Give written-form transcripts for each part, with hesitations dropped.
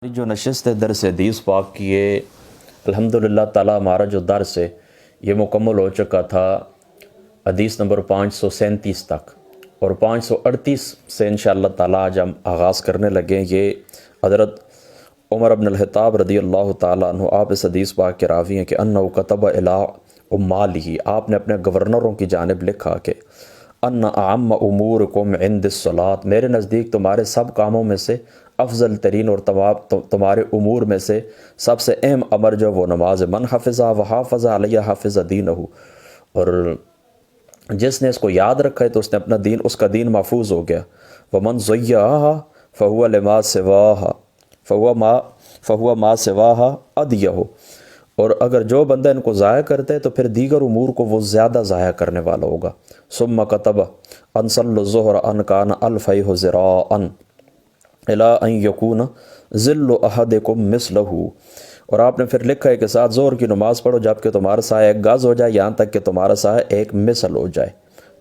جو نشست درس حدیث پاک کی ہے الحمدللہ تعالی ہمارا جو درس ہے یہ مکمل ہو چکا تھا حدیث نمبر 537 تک، اور 538 سے انشاءاللہ تعالی آج ہم آغاز کرنے لگے ہیں۔ یہ حضرت عمر بن الخطاب رضی اللہ تعالیٰ عنہ آپ اس حدیث پاک کے راوی ہیں کہ انہو کتب الی عمالہ، آپ نے اپنے گورنروں کی جانب لکھا کہ ان اعم امورکم عند الصلاۃ، میرے نزدیک تمہارے سب کاموں میں سے افضل ترین اور تمہارے امور میں سے سب سے اہم امر جو وہ نماز ہے۔ من حفظہ وحافظ علیہ حافظ دینہ، اور جس نے اس کو یاد رکھا ہے تو اس نے اپنا دین، اس کا دین محفوظ ہو گیا۔ ومن ضیعہا فہو لما سواہا فہو ما سواہا اضیع، اور اگر جو بندہ ان کو ضائع کرتا ہے تو پھر دیگر امور کو وہ زیادہ ضائع کرنے والا ہوگا۔ ثم کتب ان صلوا الظہر ان کان الفیہ ذراعا الی ان یکون ظل احدکم مثلہ، اور آپ نے پھر لکھا ہے کہ ساتھ ظہر کی نماز پڑھو جب کہ تمہارا سایہ ایک گز ہو جائے، یہاں تک کہ تمہارا سایہ ایک مثل ہو جائے،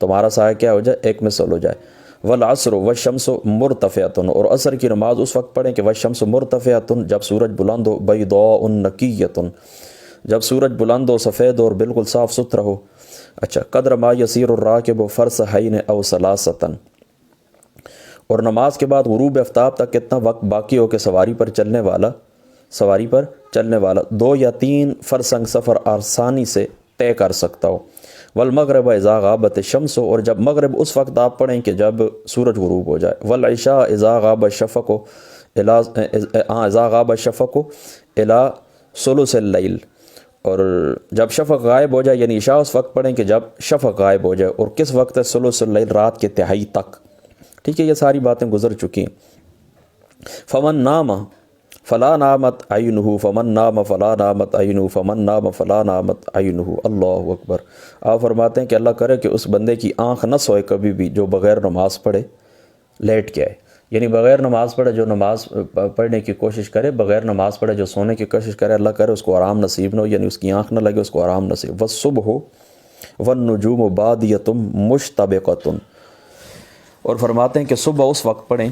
تمہارا سایہ کیا ہو جائے؟ ایک مثل ہو جائے۔ والعصر والشمس مرتفعۃ، اور عصر کی نماز اس وقت پڑھیں کہ والشمس مرتفعۃ، جب سورج بلند ہو، بیضاء نقیۃ، جب سورج بلند ہو، سفید اور بالکل صاف ستھرا ہو۔ اچھا، قدر ما یسیر الراکب فرسخین او ثلاثۃ، اور نماز کے بعد غروب آفتاب تک کتنا وقت باقی ہو کہ سواری پر چلنے والا 2 یا 3 فرسنگ سفر آسانی سے طے کر سکتا ہو۔ والمغرب اذا غابت الشمس، اور جب مغرب اس وقت آپ پڑھیں کہ جب سورج غروب ہو جائے۔ والعشاء اذا غاب الشفق الی ثلث اللیل، اور جب شفق غائب ہو جائے، یعنی عشاء اس وقت پڑھیں کہ جب شفق غائب ہو جائے، اور کس وقت ہے؟ ثلث اللیل، رات کے تہائی تک۔ ٹھیک ہے، یہ ساری باتیں گزر چکی ہیں۔ فمن نام فلا نامت عینہ فمن نام فلا نامت عینہ فمن نام فلا نامت عینہ۔ اللہ اکبر۔ آپ فرماتے ہیں کہ اللہ کرے کہ اس بندے کی آنکھ نہ سوئے کبھی بھی جو بغیر نماز پڑھے لیٹ کے آئے، یعنی بغیر نماز پڑھے جو نماز پڑھنے کی کوشش کرے، بغیر نماز پڑھے جو سونے کی کوشش کرے، اللہ کرے اس کو آرام نصیب نہ ہو، یعنی اس کی آنکھ نہ لگے، اس کو آرام نصیب۔ والصبح والنجوم بادیۃ مشتبقۃ، اور فرماتے ہیں کہ صبح اس وقت پڑھیں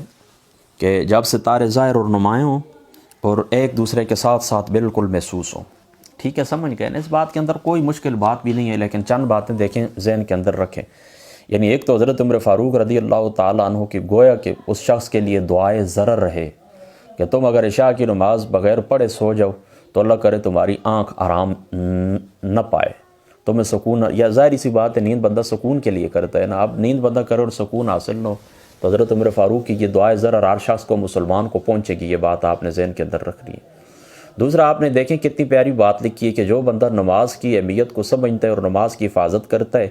کہ جب ستارے ظاہر اور نمایاں ہوں اور ایک دوسرے کے ساتھ ساتھ بالکل محسوس ہوں۔ ٹھیک ہے، سمجھ گئے نا؟ اس بات کے اندر کوئی مشکل بات بھی نہیں ہے، لیکن چند باتیں دیکھیں، ذہن کے اندر رکھیں۔ یعنی ایک تو حضرت عمر فاروق رضی اللہ تعالیٰ عنہ کی گویا کہ اس شخص کے لیے دعائے ضرر رہے کہ تم اگر عشاء کی نماز بغیر پڑھے سو جاؤ تو اللہ کرے تمہاری آنکھ آرام نہ پائے، تمہیں سکون، یا ظاہری سی بات ہے نیند بندہ سکون کے لیے کرتا ہے نا، اب نیند بندہ کرے اور سکون حاصل نہ ہو تو حضرت عمر فاروق کی یہ دعائے ضرر ہر شخص کو، مسلمان کو پہنچے گی، یہ بات آپ نے ذہن کے اندر رکھنی ہے۔ دوسرا، آپ نے دیکھیں کتنی پیاری بات لکھی ہے کہ جو بندہ نماز کی اہمیت کو سمجھتا ہے اور نماز کی حفاظت کرتا ہے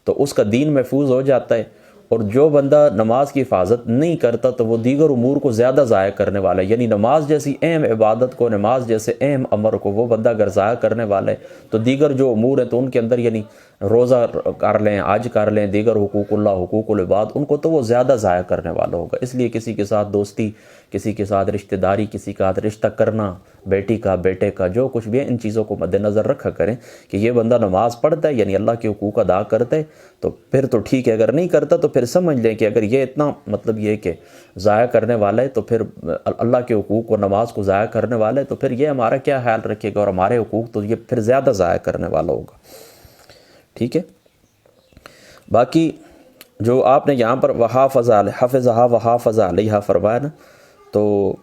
تو اس کا دین محفوظ ہو جاتا ہے، اور جو بندہ نماز کی حفاظت نہیں کرتا تو وہ دیگر امور کو زیادہ ضائع کرنے والا ہے۔ یعنی نماز جیسی اہم عبادت کو، نماز جیسے اہم امر کو وہ بندہ اگر ضائع کرنے والا ہے تو دیگر جو امور ہیں تو ان کے اندر، یعنی روزہ کر لیں، حج کر لیں، دیگر حقوق اللہ، حقوق العباد، ان کو تو وہ زیادہ ضائع کرنے والا ہوگا۔ اس لیے کسی کے ساتھ دوستی، کسی کے ساتھ رشتہ داری، کسی کا رشتہ کرنا، بیٹی کا، بیٹے کا، جو کچھ بھی ہے، ان چیزوں کو مد نظر رکھا کریں کہ یہ بندہ نماز پڑھتا ہے، یعنی اللہ کے حقوق ادا کرتا ہے تو پھر تو ٹھیک ہے، اگر نہیں کرتا تو پھر سمجھ لیں کہ اگر یہ اتنا مطلب یہ کہ ضائع کرنے والا ہے تو پھر اللہ کے حقوق اور نماز کو ضائع کرنے والا ہے تو پھر یہ ہمارا کیا خیال رکھے گا، اور ہمارے حقوق تو یہ پھر زیادہ ضائع کرنے والا ہوگا۔ ٹھیک ہے، باقی جو آپ نے یہاں پر حفظہا وحافظ علیہا فرمایا نا، تو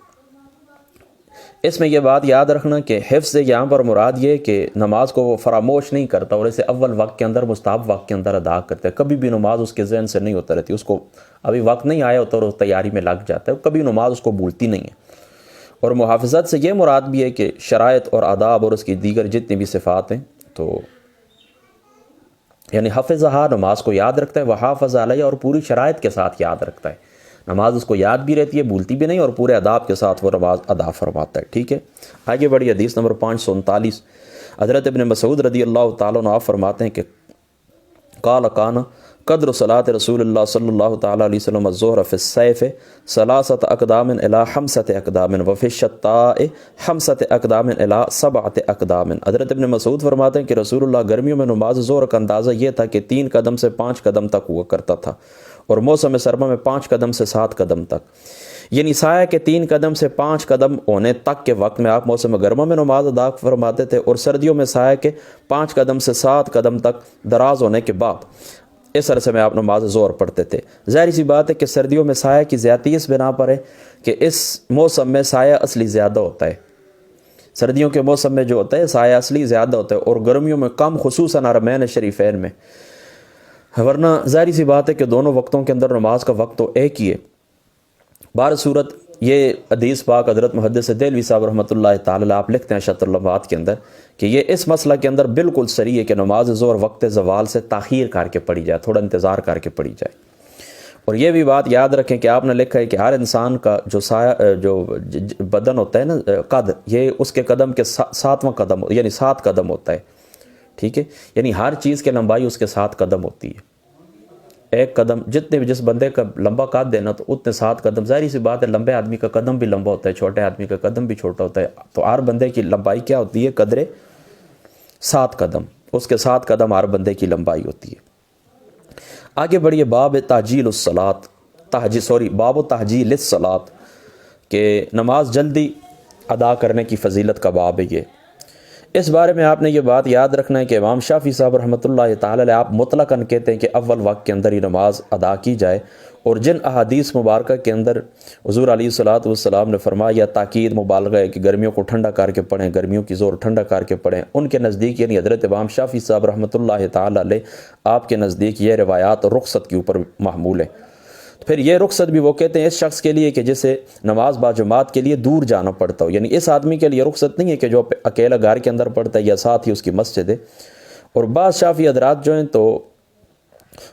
اس میں یہ بات یاد رکھنا کہ حفظ سے یہاں پر مراد یہ کہ نماز کو وہ فراموش نہیں کرتا اور اسے اول وقت کے اندر، مستحب وقت کے اندر ادا کرتا ہے، کبھی بھی نماز اس کے ذہن سے نہیں ہوتا رہتی، اس کو ابھی وقت نہیں آیا ہوتا اور اس تیاری میں لگ جاتا ہے، کبھی نماز اس کو بھولتی نہیں ہے۔ اور محافظت سے یہ مراد بھی ہے کہ شرائط اور آداب اور اس کی دیگر جتنی بھی صفات ہیں، تو یعنی حفظہا نماز کو یاد رکھتا ہے، وحافظ علیہ اور پوری شرائط کے ساتھ یاد رکھتا ہے، نماز اس کو یاد بھی رہتی ہے، بھولتی بھی نہیں، اور پورے آداب کے ساتھ وہ نماز ادا فرماتا ہے۔ ٹھیک ہے، آگے بڑی حدیث نمبر 539، حضرت ابن مسعود رضی اللہ تعالیٰ عنہ آپ فرماتے ہیں کہ قال کان قدر صلاۃ رسول اللہ صلی اللہ تعالیٰ علیہ وسلم الظہر فی الصیف 3 اقدام الی 5 اقدام وفی الشتاء 5 اقدام الی 7 اقدام۔ حضرت ابن مسعود فرماتے ہیں کہ رسول اللہ گرمیوں میں نماز ظہر کا اندازہ یہ تھا کہ 3 قدم سے 5 قدم تک ہوا کرتا تھا، اور موسم سرما میں 5 قدم سے 7 قدم تک۔ یعنی سایہ کے 3 قدم سے 5 قدم ہونے تک کے وقت میں آپ موسم گرما میں نماز ادا فرماتے تھے، اور سردیوں میں سایہ کے 5 قدم سے 7 قدم تک دراز ہونے کے بعد اس عرصے میں آپ نماز ظہر پڑھتے تھے۔ ظاہر سی بات ہے کہ سردیوں میں سایہ کی زیادتی اس بنا پر ہے کہ اس موسم میں سایہ اصلی زیادہ ہوتا ہے۔ سردیوں کے موسم میں جو ہوتا ہے سایہ اصلی زیادہ ہوتا ہے، اور گرمیوں میں کم، خصوصاً حرمین شریفین میں۔ ورنہ ظاہر سی بات ہے کہ دونوں وقتوں کے اندر نماز کا وقت تو ایک ہی ہے۔ بہر صورت یہ حدیث پاک حضرت محدث دہلوی صاحب رحمۃ اللہ تعالی آپ لکھتے ہیں شط اللمعات کے اندر کہ یہ اس مسئلہ کے اندر بالکل صحیح ہے کہ نماز ظہر وقت زوال سے تاخیر کر کے پڑھی جائے، تھوڑا انتظار کر کے پڑھی جائے۔ اور یہ بھی بات یاد رکھیں کہ آپ نے لکھا ہے کہ ہر انسان کا جو سایہ جو بدن ہوتا ہے نا، قد، یہ اس کے قدم کے 7واں قدم یعنی 7 قدم ہوتا ہے، ٹھیک ہے؟ یعنی ہر چیز کی لمبائی اس کے 7 قدم ہوتی ہے۔ ایک قدم جتنے بھی جس بندے کا لمبا قد دینا تو اتنے 7 قدم، ظاہری سی بات ہے لمبے آدمی کا قدم بھی لمبا ہوتا ہے، چھوٹے آدمی کا قدم بھی چھوٹا ہوتا ہے، تو ہر بندے کی لمبائی کیا ہوتی ہے؟ قدرے 7 قدم، اس کے 7 قدم ہر بندے کی لمبائی ہوتی ہے۔ آگے بڑھیے، باب تحجیل الصلاۃ، باب تحجیل الصلاۃ، کہ نماز جلدی ادا کرنے کی فضیلت کا باب ہے۔ یہ اس بارے میں آپ نے یہ بات یاد رکھنا ہے کہ امام شافعی صاحب رحمۃ اللہ تعالی علیہ آپ مطلقاً کہتے ہیں کہ اول وقت کے اندر ہی نماز ادا کی جائے، اور جن احادیث مبارکہ کے اندر حضور علیہ الصلوۃ والسلام نے فرمایا تاکید مبالغہ ہے کہ گرمیوں کو ٹھنڈا کر کے پڑھیں، گرمیوں کی زور ٹھنڈا کر کے پڑھیں، ان کے نزدیک یعنی حضرت امام شافعی صاحب رحمۃ اللہ تعالی علیہ آپ کے نزدیک یہ روایات رخصت کے اوپر محمول ہیں۔ پھر یہ رخصت بھی وہ کہتے ہیں اس شخص کے لیے کہ جسے نماز باجماعت کے لیے دور جانا پڑتا ہو، یعنی اس آدمی کے لیے رخصت نہیں ہے کہ جو اکیلا گھر کے اندر پڑھتا ہے یا ساتھ ہی اس کی مسجد ہے۔ اور بعض شافعی حضرات جو ہیں تو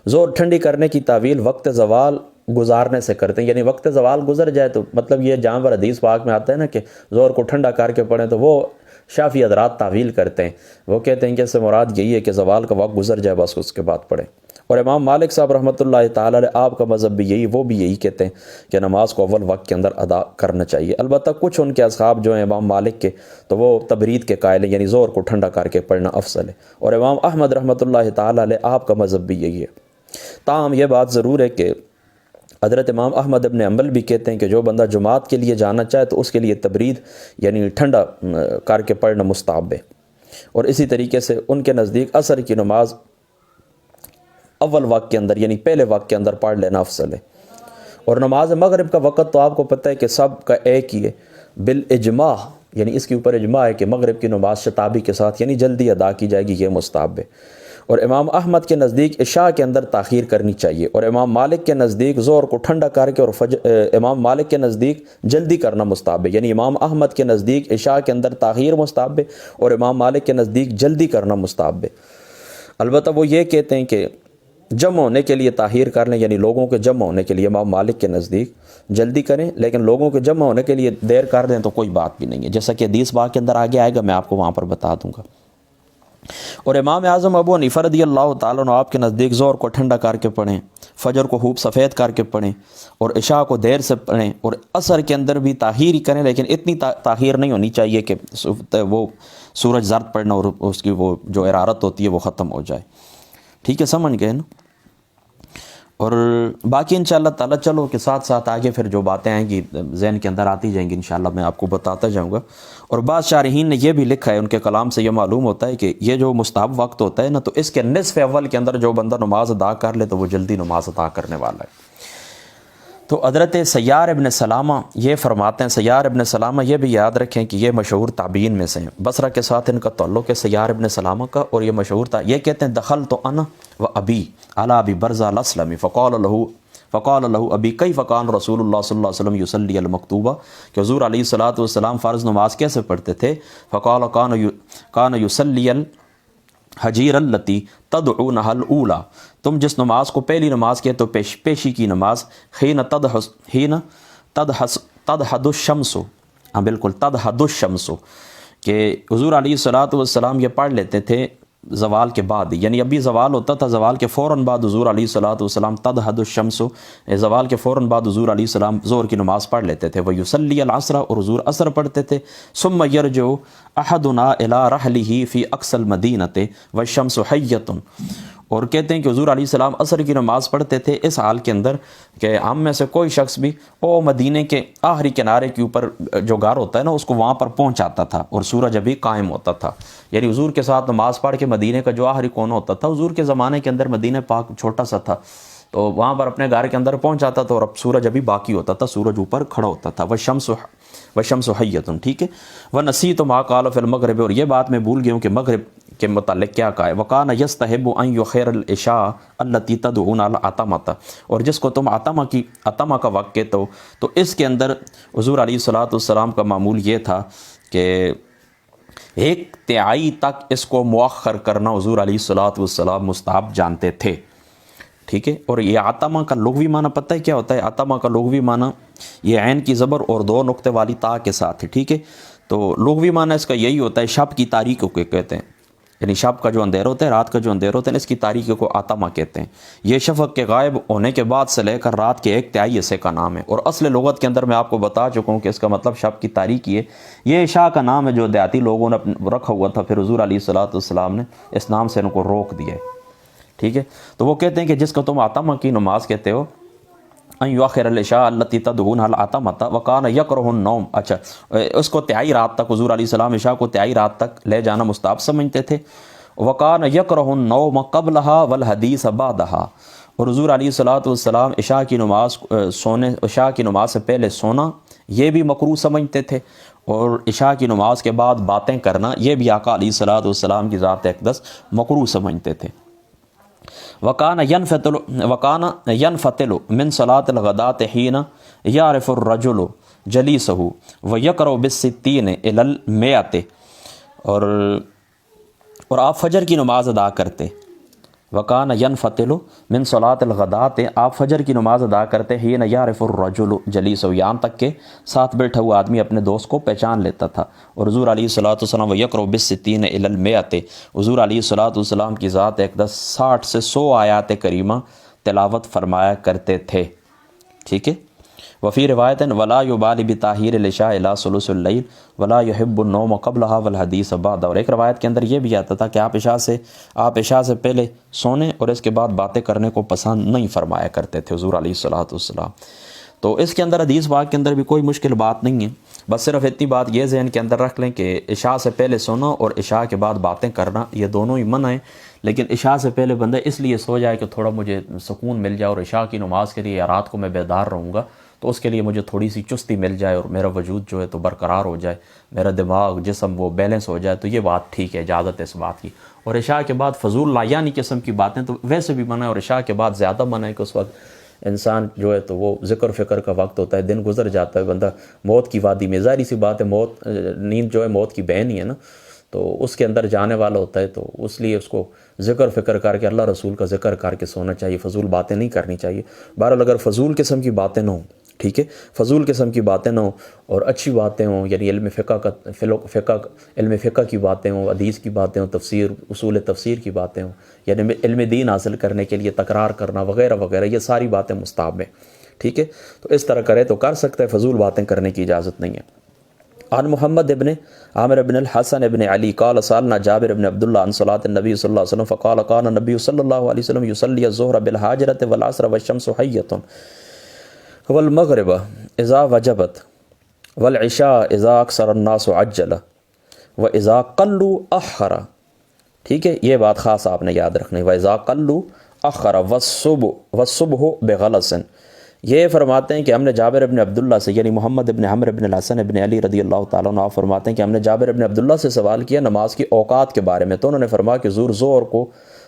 زور ٹھنڈی کرنے کی تعویل وقت زوال گزارنے سے کرتے ہیں، یعنی وقت زوال گزر جائے تو مطلب یہ جہاں پر حدیث پاک میں آتا ہے نا کہ زور کو ٹھنڈا کر کے پڑھیں، تو وہ شافعی حضرات تعویل کرتے ہیں، وہ کہتے ہیں کہ اس سے مراد یہی ہے کہ زوال کا وقت گزر جائے بس اس کے بعد پڑھیں۔ اور امام مالک صاحب رحمۃ اللہ تعالی علیہ آپ کا مذہب بھی یہی، وہ بھی یہی کہتے ہیں کہ نماز کو اول وقت کے اندر ادا کرنا چاہیے۔ البتہ کچھ ان کے اصحاب جو ہیں امام مالک کے تو وہ تبرید کے قائل ہیں، یعنی زور کو ٹھنڈا کر کے پڑھنا افضل ہے، اور امام احمد رحمۃ اللہ تعالی علیہ آپ کا مذہب بھی یہی ہے۔ تاہم یہ بات ضرور ہے کہ حضرت امام احمد ابن حنبل بھی کہتے ہیں کہ جو بندہ جماعت کے لیے جانا چاہے تو اس کے لیے تبرید یعنی ٹھنڈا کر کے پڑھنا مستحب ہے، اور اسی طریقے سے ان کے نزدیک عصر کی نماز اول وقت کے اندر یعنی پہلے وقت کے اندر پڑھ لینا افضل ہے۔ اور نماز مغرب کا وقت تو آپ کو پتہ ہے کہ سب کا ایک ہی ہے بالاجماع، یعنی اس کے اوپر اجماع ہے کہ مغرب کی نماز شتابی کے ساتھ یعنی جلدی ادا کی جائے گی، یہ مستحب ہے۔ اور امام احمد کے نزدیک عشاء کے اندر تاخیر کرنی چاہیے، اور امام مالک کے نزدیک زور کو ٹھنڈا کر کے اور امام مالک کے نزدیک جلدی کرنا مستحب ہے، یعنی امام احمد کے نزدیک عشاء کے اندر تاخیر مستحب ہے اور امام مالک کے نزدیک جلدی کرنا مستحب ہے۔ البتہ وہ یہ کہتے ہیں کہ جمع ہونے کے لیے تاخیر کر لیں، یعنی لوگوں کے جمع ہونے کے لیے امام مالک کے نزدیک جلدی کریں، لیکن لوگوں کے جمع ہونے کے لیے دیر کر دیں تو کوئی بات بھی نہیں ہے، جیسا کہ حدیث پاک کے اندر آگے آئے گا، میں آپ کو وہاں پر بتا دوں گا۔ اور امام اعظم ابو حنیفہ رضی اللہ تعالیٰ عنہ آپ کے نزدیک زور کو ٹھنڈا کر کے پڑھیں، فجر کو خوب سفید کر کے پڑھیں، اور عشاء کو دیر سے پڑھیں، اور عصر کے اندر بھی تاخیر ہی کریں، لیکن اتنی تاخیر نہیں ہونی چاہیے کہ وہ سورج زرد پڑنا اور اس کی وہ جو حرارت ہوتی ہے وہ ختم ہو جائے۔ ٹھیک ہے، سمجھ گئے نا؟ اور باقی انشاءاللہ تعالیٰ چلو کہ ساتھ ساتھ آگے پھر جو باتیں آئیں گی ذہن کے اندر آتی جائیں گی، انشاءاللہ میں آپ کو بتاتا جاؤں گا۔ اور بعض شارحین نے یہ بھی لکھا ہے، ان کے کلام سے یہ معلوم ہوتا ہے کہ یہ جو مستحب وقت ہوتا ہے نا، تو اس کے نصف اول کے اندر جو بندہ نماز ادا کر لے تو وہ جلدی نماز ادا کرنے والا ہے۔ تو حضرت سیار ابن سلامہ یہ فرماتے ہیں، سیار ابن سلامہ یہ بھی یاد رکھیں کہ یہ مشہور تابعین میں سے ہیں، بصرہ کے ساتھ ان کا تعلق ہے سیار ابن سلامہ کا، اور یہ مشہور تھا، یہ کہتے ہیں دخلت انا و ابی علی ابی برزہ الاسلمی فقال له ابی کیف کان رسول اللہ صلی اللہ علیہ وسلم یصلی المکتوبہ، کہ حضور علیہ الصلوۃ والسلام فرض نماز کیسے پڑھتے تھے؟ فقال کان یصلی الحجیر التی تدعونها الاولی، تم جس نماز کو پہلی نماز کہتے ہو پیشی کی نماز، حین تدحد الشمس، ہاں بالکل تدحد الشمس، کہ حضور علیہ الصلوۃ والسلام یہ پڑھ لیتے تھے زوال کے بعد، یعنی ابھی زوال ہوتا تھا، زوال کے فوراً بعد حضور علیہ الصلوۃ والسلام تدحد الشمس، زوال کے فوراً بعد حضور علیہ السلام ظہر کی نماز پڑھ لیتے تھے، ویصلی العصر، اور حضور عصر پڑھتے تھے، ثم یرجع احدنا الی رحلہ فی اقصی المدینۃ والشمس حیۃ، اور کہتے ہیں کہ حضور علیہ السلام عصر کی نماز پڑھتے تھے اس حال کے اندر کہ ہم میں سے کوئی شخص بھی مدینے کے آخری کنارے کے اوپر جو گھر ہوتا ہے نا اس کو وہاں پر پہنچاتا تھا اور سورج ابھی قائم ہوتا تھا. یعنی حضور کے ساتھ نماز پڑھ کے مدینے کا جو آخری کونا ہوتا تھا، حضور کے زمانے کے اندر مدینہ پاک چھوٹا سا تھا، تو وہاں پر اپنے گھر کے اندر پہنچاتا تھا اور اب سورج ابھی باقی ہوتا تھا، سورج اوپر کھڑا ہوتا تھا. وشمس حیۃ، ٹھیک ہے. ونسیت ما قال فی المغرب، اور یہ بات میں بھول گیا ہوں کہ مغرب کے متعلق کیا کہا ہے. وکان یستحب ان یؤخر العشاء التي تدعون العتمۃ، اور جس کو تم عتمہ کا وقت کہتے ہو، تو اس کے اندر حضور علیہ الصلوۃ والسلام کا معمول یہ تھا کہ 1/3 تک اس کو مؤخر کرنا حضور علیہ الصلوۃ والسلام مستحب جانتے تھے. ٹھیک ہے. اور یہ عتمہ کا لغوی معنی پتہ ہے کیا ہوتا ہے؟ عتمہ کا لغوی معنی یہ عین کی زبر اور 2 نقطے والی تا کے ساتھ ہے. ٹھیک ہے. تو لغوی معنی اس کا یہی ہوتا ہے، شب کی تاریکی کو کہتے ہیں، یعنی شب کا جو اندھیر ہوتا ہے، رات کا جو اندھیر ہوتا ہے، اس کی تاریکی کو عتمہ کہتے ہیں. یہ شفق کے غائب ہونے کے بعد سے لے کر رات کے 1/3 حصے کا نام ہے. اور اصل لغت کے اندر میں آپ کو بتا چکا ہوں کہ اس کا مطلب شب کی تاریکی ہے. یہ عشاء کا نام ہے جو دیہاتی لوگوں نے رکھا ہوا تھا، پھر حضور علیہ الصلوۃ والسلام نے اس نام سے ان کو روک دیا ہے. ٹھیک ہے. تو وہ کہتے ہیں کہ جس کو تم عتمہ کی نماز کہتے ہو، ان یؤخر العشاء التي تدعونها العتمۃ وکان یکرہ النوم، اچھا اس کو 1/3 رات تک حضور علیہ السلام عشاء کو 1/3 رات تک لے جانا مستحب سمجھتے تھے. وکان یکرہ النوم قبلها والحدیث بعدها، اور حضور علیہ الصلوۃ والسلام عشاء کی نماز سے پہلے سونا یہ بھی مکروہ سمجھتے تھے، اور عشاء کی نماز کے بعد باتیں کرنا یہ بھی آقا علیہ الصلوۃ والسلام کی ذات اقدس مکروہ سمجھتے تھے. وکان ینفتل من صلاۃ الغداۃ حین یعرف الرجل جلیسہ ویقرأ بالستین الی المئۃ، اور آپ فجر کی نماز ادا کرتے. وکان ینفتل من صلاۃ الغداۃ، آپ فجر کی نماز ادا کرتے حین یعرف الرجل جلیسہ، یہاں تک کہ ساتھ بیٹھا ہوا آدمی اپنے دوست کو پہچان لیتا تھا. اور حضور علیہ الصلوۃ والسلام ویقرأ بالستین الی المئۃ، حضور علیہ الصلوۃ والسلام کی ذات اقدس 60 سے 100 آیات کریمہ تلاوت فرمایا کرتے تھے. ٹھیک ہے. وفی روایت ولا یبالی بتاخیر العشاء الی ثلث اللیل ولا یحب النوم قبلها والحدیث بعدها، اور ایک روایت کے اندر یہ بھی آتا تھا کہ آپ عشاء سے پہلے سونے اور اس کے بعد باتیں کرنے کو پسند نہیں فرمایا کرتے تھے حضور علیہ الصلوۃ والسلام. تو اس کے اندر حدیث پاک کے اندر بھی کوئی مشکل بات نہیں ہے، بس صرف اتنی بات یہ ذہن کے اندر رکھ لیں کہ عشاء سے پہلے سونا اور عشاء کے بعد باتیں کرنا یہ دونوں ہی منع ہیں. لیکن عشاء سے پہلے بندہ اس لیے سو جائے کہ تھوڑا مجھے سکون مل جائے، اور عشاء کی نماز کے لیے یا رات کو میں بیدار رہوں گا تو اس کے لیے مجھے تھوڑی سی چستی مل جائے اور میرا وجود جو ہے تو برقرار ہو جائے، میرا دماغ جسم وہ بیلنس ہو جائے، تو یہ بات ٹھیک ہے، اجازت ہے اس بات کی. اور عشاء کے بعد فضول لایانی قسم کی باتیں تو ویسے بھی منع ہے، اور عشاء کے بعد زیادہ منع ہے کہ اس وقت انسان جو ہے تو وہ ذکر فکر کا وقت ہوتا ہے، دن گزر جاتا ہے، بندہ موت کی وادی میں، ظاہری سی بات ہے، نیند جو ہے موت کی بہن ہی ہے نا، تو اس کے اندر جانے والا ہوتا ہے، تو اس لیے اس کو ذکر فکر کر کے اللہ رسول کا ذکر کر کے سونا چاہیے، فضول باتیں نہیں کرنی چاہیے. بہرحال اگر فضول قسم کی باتیں نہ ہوں، ٹھیک ہے، فضول قسم کی باتیں نہ ہوں اور اچھی باتیں ہوں، یعنی علم فقہ کی باتیں ہوں، حدیث کی باتیں ہوں، تفسیر اصول تفسیر کی باتیں ہوں، یعنی علم دین حاصل کرنے کے لیے تکرار کرنا وغیرہ وغیرہ، یہ ساری باتیں مستحب ہیں. ٹھیک ہے. تو اس طرح کرے تو کر سکتا ہے، فضول باتیں کرنے کی اجازت نہیں ہے. عن محمد ابن عامر ابن الحسن ابن علی قال سألنا جابر ابن عبداللہ عن صلاة النبی صلی اللہ علیہ وسلم فقال قال النبی صلی اللہ علیہ وسلم يصلي الظہر بالحاجرة والعصر والشمس حیۃ والمغرب اذا وجبت والعشاء اذا اکثر الناس عجل واذا قلوا اخر. ٹھیک ہے، یہ بات خاص آپ نے یاد رکھنی. واذا قلوا اخر والصبح بغلس. یہ فرماتے ہیں کہ ہم نے جابر ابن عبداللہ سے، یعنی محمد ابن عمر ابن الحسن ابن علی رضی اللہ تعالیٰ عنہ فرماتے ہیں کہ ہم نے جابر ابن عبداللہ سے سوال کیا نماز کی اوقات کے بارے میں، تو انہوں نے فرمایا کہ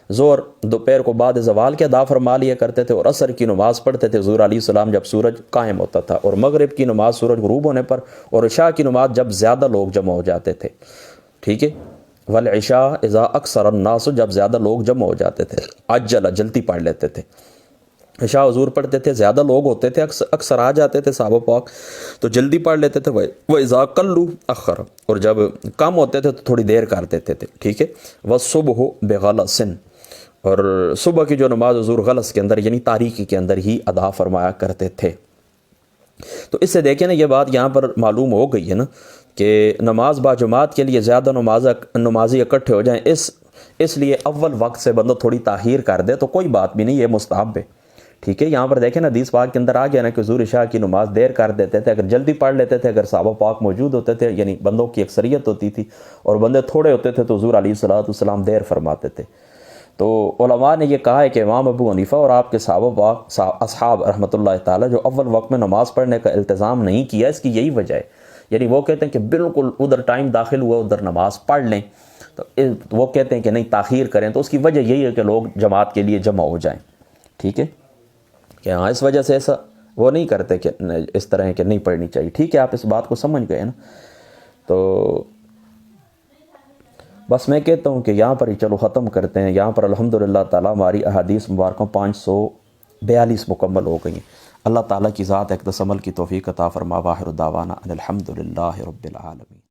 زور دوپہر کو بعد زوال کے ادا فرما لیا کرتے تھے، اور عصر کی نماز پڑھتے تھے حضور علیہ السلام جب سورج قائم ہوتا تھا، اور مغرب کی نماز سورج غروب ہونے پر، اور عشاء کی نماز جب زیادہ لوگ جمع ہو جاتے تھے. ٹھیک ہے. والعشاء اذا اکثر الناس، جب زیادہ لوگ جمع ہو جاتے تھے، عجل جلدی پڑھ لیتے تھے. عشاء حضور پڑھتے تھے، زیادہ لوگ ہوتے تھے، اکثر آ جاتے تھے صحابہ پاک تو جلدی پڑھ لیتے تھے. وَإِذَا قَلُّوا أَخَّرَ، اور جب کم ہوتے تھے تو تھوڑی دیر کر دیتے تھے. ٹھیک ہے. وَالصُّبْحُ بِغَلَسٍ، اور صبح کی جو نماز حضور غلس کے اندر یعنی تاریکی کے اندر ہی ادا فرمایا کرتے تھے. تو اس سے دیکھیں نا، یہ بات یہاں پر معلوم ہو گئی ہے نا کہ نماز با جماعت کے لیے زیادہ نمازی اکٹھے ہو جائیں، اس اس لیے اول وقت سے بندہ تھوڑی تاخیر کر دے تو کوئی بات بھی نہیں، یہ مستحب ہے، ٹھیک ہے۔ یہاں پر دیکھیں نا حدیث پاک کے اندر آ گیا نا کہ حضور عشاء کی نماز دیر کر دیتے تھے، اگر جلدی پڑھ لیتے تھے، اگر صحابہ پاک موجود ہوتے تھے، یعنی بندوں کی اکثریت ہوتی تھی اور بندے تھوڑے ہوتے تھے تو حضور علیہ الصلوۃ والسلام دیر فرماتے تھے۔ تو علماء نے یہ کہا ہے کہ امام ابو حنیفہ اور آپ کے صحابہ پاک اصحاب رحمۃ اللہ تعالیٰ جو اول وقت میں نماز پڑھنے کا التزام نہیں کیا، اس کی یہی وجہ ہے، یعنی وہ کہتے ہیں کہ بالکل ادھر ٹائم داخل ہوا ادھر نماز پڑھ لیں، تو وہ کہتے ہیں کہ نہیں تاخیر کریں، تو اس کی وجہ یہی ہے کہ لوگ جماعت کے لیے جمع ہو جائیں، ٹھیک ہے، کہ ہاں اس وجہ سے ایسا وہ نہیں کرتے کہ اس طرح کہ نہیں پڑھنی چاہیے، ٹھیک ہے، آپ اس بات کو سمجھ گئے نا۔ تو بس میں کہتا ہوں کہ یہاں پر ہی چلو ختم کرتے ہیں، یہاں پر الحمدللہ تعالیٰ ہماری احادیث مبارکوں 542 مکمل ہو گئی ہیں۔ اللہ تعالیٰ کی ذات اقدس عمل کی توفیق عطا فرما، واخر دعوانا ان الحمدللہ رب العالمین۔